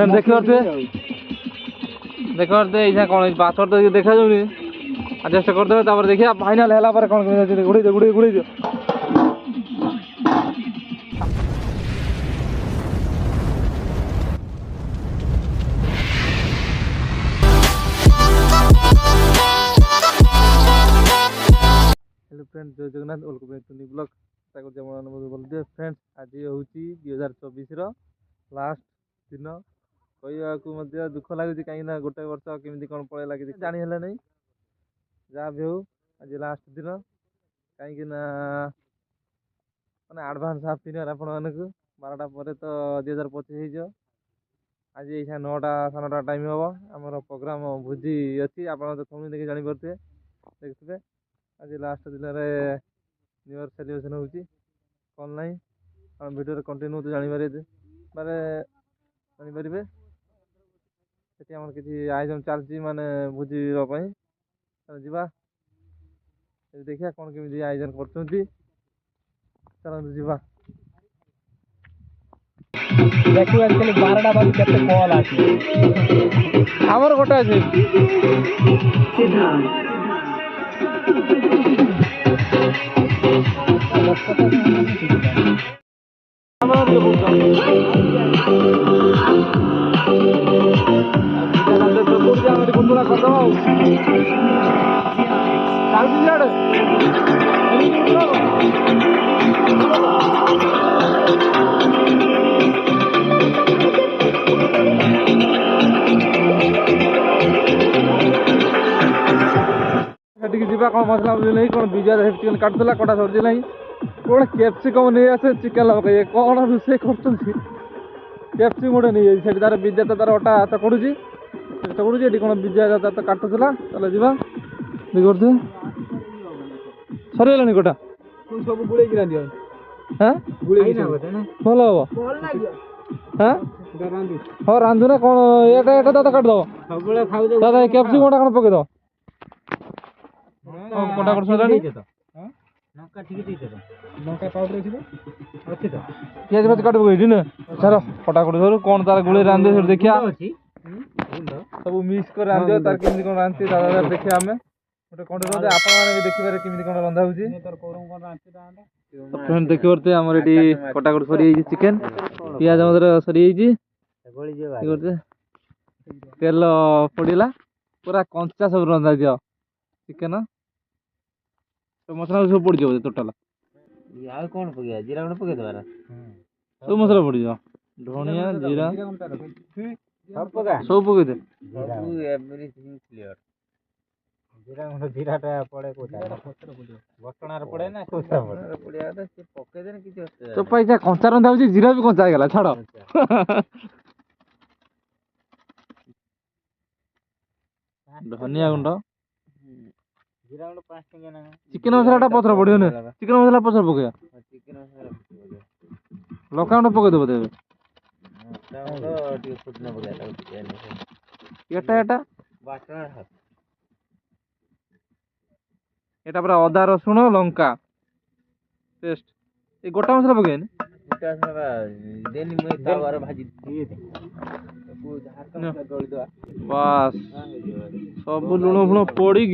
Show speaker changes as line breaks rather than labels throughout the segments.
देखी देखते ये कौन पासवर्ड तो देखा जाऊनी एडजस्ट करदे देखिए फाइनाल है कौन गुड़ी दियो गुड़ी दियो हेलो फ्रेंड्स जय Jagannath welcome back to new blog बोलते फ्रेंड्स आज हूँ 2024 लास्ट दिन कहवाक दुख लगुच कहीं गोटे वर्ष केमी कौन पलैला कि जानी है नहीं जहाँ भी हो आज लास्ट दिन कहीं मैंने आडभांस हाफ न्यू ईयर आपण मानक 12टा पर तो 2025 हो आज ये 9टा 9:30 टाइम हम आमर प्रोग्राम भोजी अच्छी आप थमी देखिए जापे देखते आज लास्ट दिन में न्यू ईयर सेलिब्रेशन होची कौन ना हम वीडियो कंटिन्यू तो जापर जानीपर से किसी आयोजन चलती माने भोजी जावा देखिए कौन केमी आयोजन कर चलते जावा देखिए आजकल 12टा बाजू केते कॉल आछे हमर गोटा আছে कौन मसला नहीं कौन विजय चिकेन काटूला कटा सरी ना कौन कैप्सिकम नहीं आसे चिकेन लगे कौन रोसे कैप्सिकम गोटे नहीं जाए तार विजय तो तार अटा चकड़ुची चकड़ुची कौन विजय तो काटुला चलो जा देखते सरीगला कटा सब गुड़े दियो हाँ भल हम हाँ हाँ रांधुना कौन एटा दादा काटिदेव दादा कैप्सिकम कौन पकईद कटा कर सर पियाज फाज काट पकई ना सर कटा कर कौन तार गोले रांधे देखिया सब मिक्स कर रांधे तार केमती कौन रांधे दादा देखिए आम गोटे कंट्रोल आप देखिए केमती कौन रंधा हो फ्रेंड देखिए आम ये कटाकट सरी चिकेन पियाज सरी तेल पड़ा पूरा कंचा सब रंधा दियो चिकेन तो मसला सब पड़ जाए टोटाल कौन पकड़ जीरा गुंड पकड़ देवार सब मसला पड़ जाओ धनिया जीरा सब पकड़ दे एवरीथिंग क्लियर जीरा गुंड जीराटा पड़े कोटा बटणार पड़े ना कोटा पड़े से पकड़ दे किछ तो पैसा कंचा रंधा होची जीरा भी कंचा गेला छाड़ो धनिया गुंड चिकेन मसला पथर पड़ो ना चिकेन मसला पथर पकड़ लका गुंड पकड़ देव एटा पूरा अदा रसुण लंका पेस्ट ये गोटा मसला पकड़ बस सब लुण फुण पड़ी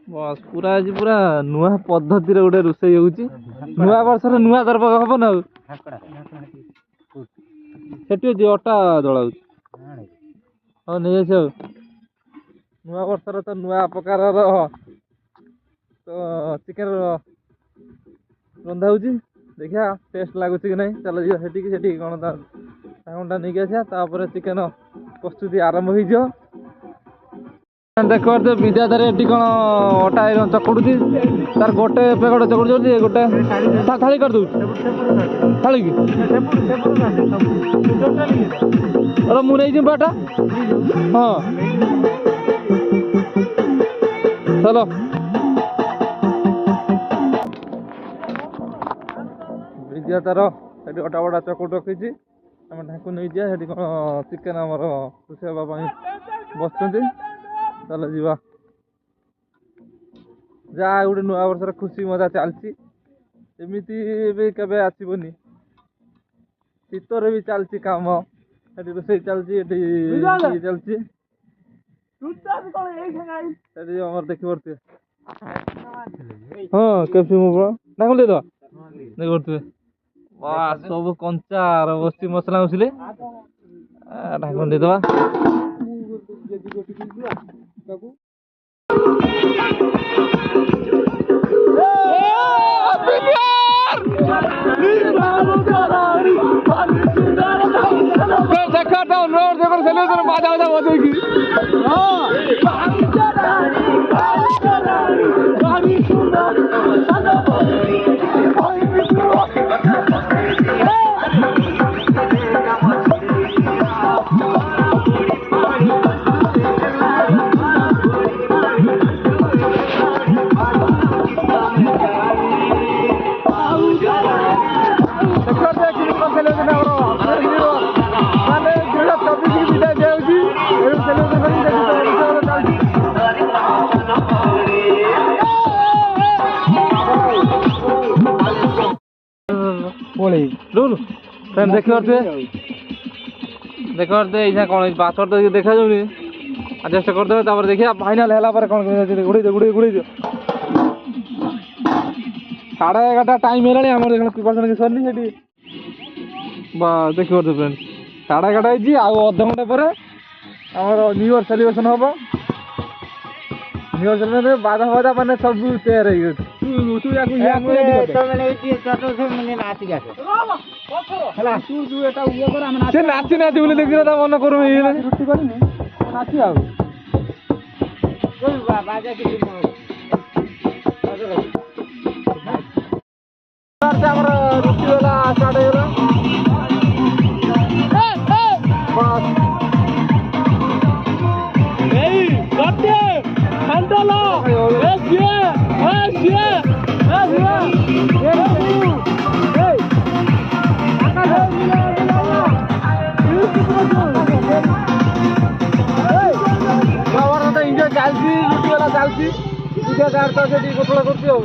बस पूरा आज पूरा नुआ पद्धति गोटे रोषे नुआ वर्ष नुआ दर्प हम ना से अटा दला हाँ नहीं आस नुआ वर्ष तो नुआ प्रकार तो चिकेन रंधा हो देखिया टेस्ट लगुच कि नहीं चलो जी कौन सागटा नहीं आसा चिकेन प्रस्तुति आरंभ हो देखो विद्याधर ये कौन अटा आयरन चकड़ुची तार गोटे पैकेट चकड़ गोटे थाली कर दू थाली की अरे मुझे बाटा हाँ चलो विद्या तार अटा बड़ा चकड़ रखी आम ढाक नहीं जाए कौन चिकेन आमर खुशी हाँपाई बस चलो जीवा ଯାହା ଗୋଟେ ନୂଆ ବର୍ଷର ଖୁସି ମଜା ଚାଲିଛି। ଏମିତି ବି କେବେ ଆସିବନି। ଶୀତରେ ବି ଚାଲିଛି କାମ, ଏଠି ରୋଷେଇ ଚାଲିଛି, ଏଠି ଚାଲିଛି, ସେଠି ଆମର ଦେଖିପାରୁଥିବେ। ହଁ କେମିତି ମୁଁ ଢାଙ୍କୁଣି ଦେଇଦବା ଦେଖିପାରୁଥିବେ। ସବୁ କଞ୍ଚା ବସି ମସଲା ମସଲି ଢାଙ୍କୁଣି ଦେଇଦବା। बाजा बाजा बजेगी। ଦେଖିପାରୁଥିବେ ଏଇନା କଣ ପାସୱାର୍ଡ ତ ଦେଖାଯାଉନି, ଆଡଜଷ୍ଟ କରିଦେବେ। ତାପରେ ଦେଖିବା ଫାଇନାଲ ହେଲା ପରେ କଣ ଘୋଡ଼େଇ ଦିଅ। 11:30 ଟାଇମ୍ ହେଲାଣି, ଆମର ପ୍ରିପାରେସନ୍ କିଛି ସରିନି ସେଠି। ବା ଦେଖିପାରୁଥିବେ ଫ୍ରେଣ୍ଡ 11:30 ହେଇଛି, ଆଉ ଅଧଘଣ୍ଟା ପରେ ଆମର ନ୍ୟୁ ଇୟର ସେଲିବ୍ରେସନ୍ ହବ। ନ୍ୟୁ ଇୟର ସେଲିବ୍ରେସନ୍ ବାଧା ମାନେ ସବୁ ତୈୟାର ହେଇଗଛି। ସେ ନାଚି ନାଚି ବୋଲି ଦେଖିଲେ ତା ମନ କରୁ ରୁଟି କରିନି ନାଚି ଆଉ ଆମର ରୁଟି ହେଲା ଷ୍ଟାର୍ଟ ହେଇଗଲା। ଚାଲିଛି ରୁଟି ବାଲା ଚାଲିଛି, ଦୁଇଟା ଗାଁର ତ ସେଠି ଗୋଟଳ କରୁଛି ଆଉ।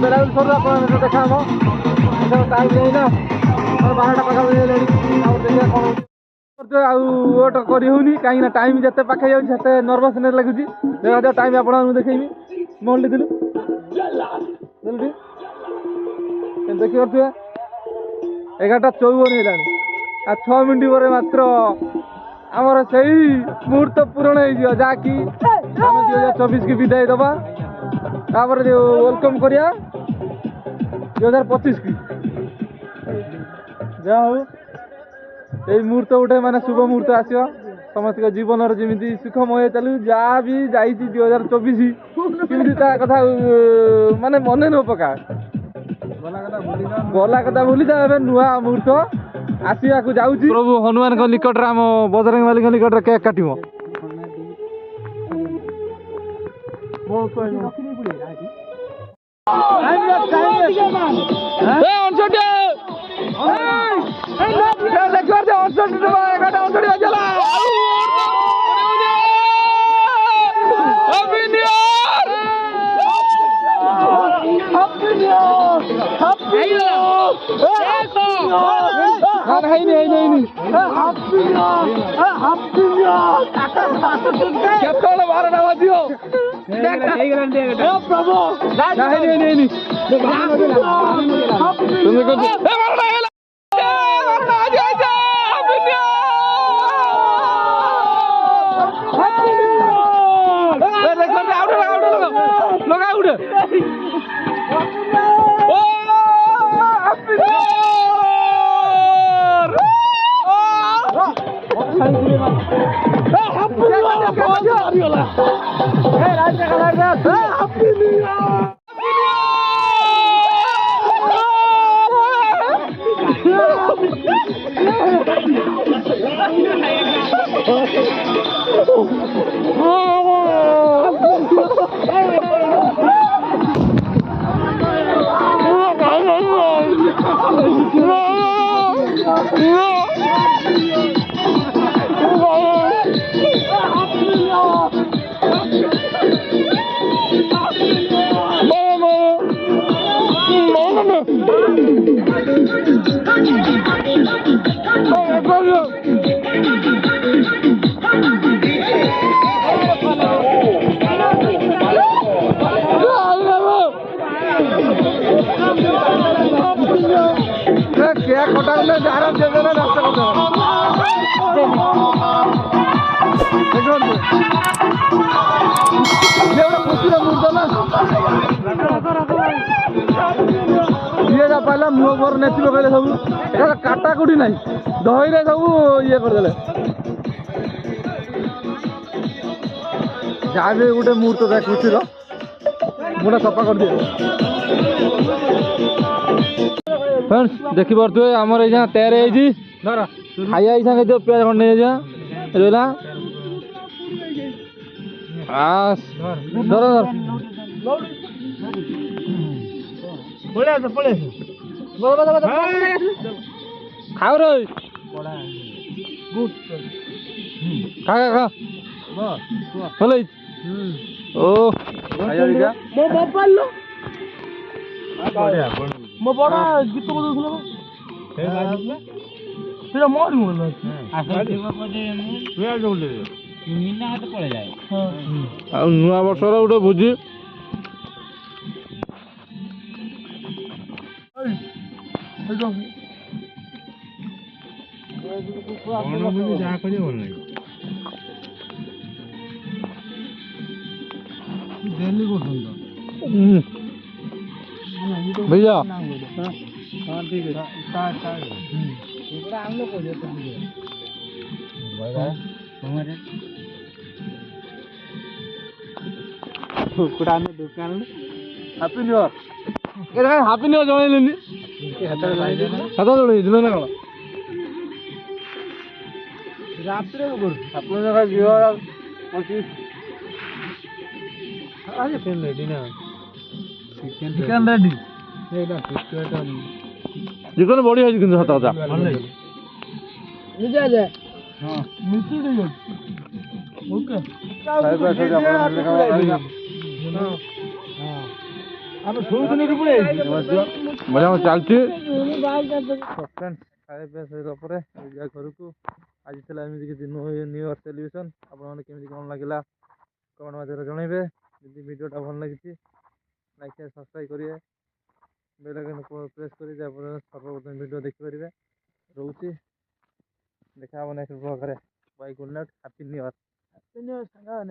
ବେଳାବେଳି ସରୁ ଆପଣ ଦେଖା ହବ। ଟାଇମ୍ ହେଇନା 12ଟା ପାଖାପାଖି ହେଲାଣି। ଦେଖିବା କଣ ଆଉ ଓଟ କରି ହେଉନି, କାହିଁକିନା ଟାଇମ୍ ଯେତେ ପାଖେଇ ଯାଉଛି ସେତେ ନର୍ଭସନେସ୍ ଲାଗୁଛି। ଦେଖାଯାଉ ଟାଇମ୍ ଆପଣଙ୍କୁ ଦେଖେଇବି। ମଲ୍ଟି ଥିଲୁ ଦେଖିପାରୁଥିବେ 11:54 ହେଲାଣି। ଆଉ 6 ମିନିଟ୍ ପରେ ମାତ୍ର ଆମର ସେଇ ମୁହୂର୍ତ୍ତ ପୂରଣ ହେଇଯିବ, ଯାହାକି ଆମେ 2024 ବିଦାୟ ଦେବା। ତାପରେ ଯୋଉ ୱେଲକମ୍ କରିବା 2025 କି। ଯାହା ହଉ ଏଇ ମୁହୂର୍ତ୍ତ ଗୋଟେ ମାନେ ଶୁଭ ମୁହୂର୍ତ୍ତ ଆସିବ ସମସ୍ତଙ୍କ ଜୀବନରେ, ଯେମିତି ସୁଖମୟ ଚାଲୁ। ଯାହା ବି ଯାଇଛି 2024 କେମିତି ତା କଥା ମାନେ ମନେ ନ ପକା, ଗଲା କଥା ଭୁଲିଯା। ଏବେ ନୂଆ ମୁହୂର୍ତ୍ତ ଆସିବାକୁ ଯାଉଛି। ପ୍ରଭୁ ହନୁମାନଙ୍କ ନିକଟରେ, ଆମ ବଜରଙ୍ଗ ବାଲିଙ୍କ ନିକଟରେ କେକ୍ କାଟିବ। କେତେବେଳେ 12ଟା ବାଜିବ ପ୍ରଭୁ ଆରାମ ସେ ଦେଲେ ନଷ୍ଟ କରିଦେବ ଦେଖନ୍ତୁ ଇଏ ଗୋଟେ ଖୁସିର ମୁହୂର୍ତ୍ତ ନା ଯିଏ ଯା ପାଇଲା ମୁହଁ ଘର ନେଚି ପକେଇଲେ ସବୁ ଏଟା କାଟା କୁଟି ନାହିଁ ଦହିରେ ସବୁ ଇଏ କରିଦେଲେ ଯାହା ବି ଗୋଟେ ମୁହୂର୍ତ୍ତ ଥାଏ ଖୁସିର ମୁହଁଟା ସଫା କରିଦିଏ फ्रेंड्स देखी पारे आमर ये तैयार है खाइया सागे जो पियाज खंडे रहा धर धर खाओ रे खा खा खा भले ओ ମୋ ବଡ ଗୀତ ବଜାଉଥିଲା ସେଟା ମୋର ମନେ ଅଛି ଆଉ ନୂଆ ବର୍ଷର ଗୋଟେ ଭୋଜି ଯାହା କରିବ ଭଲ ଲାଗିବ ଡେଲି କରୁଛନ୍ତି भैया हाँ ठीक है happy new year happy new year जनइलेनी हाथ जोड़े दिल ना कौन रात आपन जगह 2025 रेडी ना चिकन रेडी चिकन बड़ी है किंतु सत कथा हां मिर्ची दे ओके आप सोचने के पड़े मजा में चलती फ्रेंड्स खाए पे सही पर जा घर को आज थला एमि कि न्यू ईयर सेलिब्रेशन आपण माने केमि कोन लागिला कमेंट माध्यम जणाइबे यदि वीडियोटा भल लागिछि लाइक शेयर सब्सक्राइब करिए बेल आइकन प्रेस करिए सर्वप्रथम वीडियो देखिपारे रोचे देखा नेक्स्ट ब्लॉग रे bye good night happy new year सांगा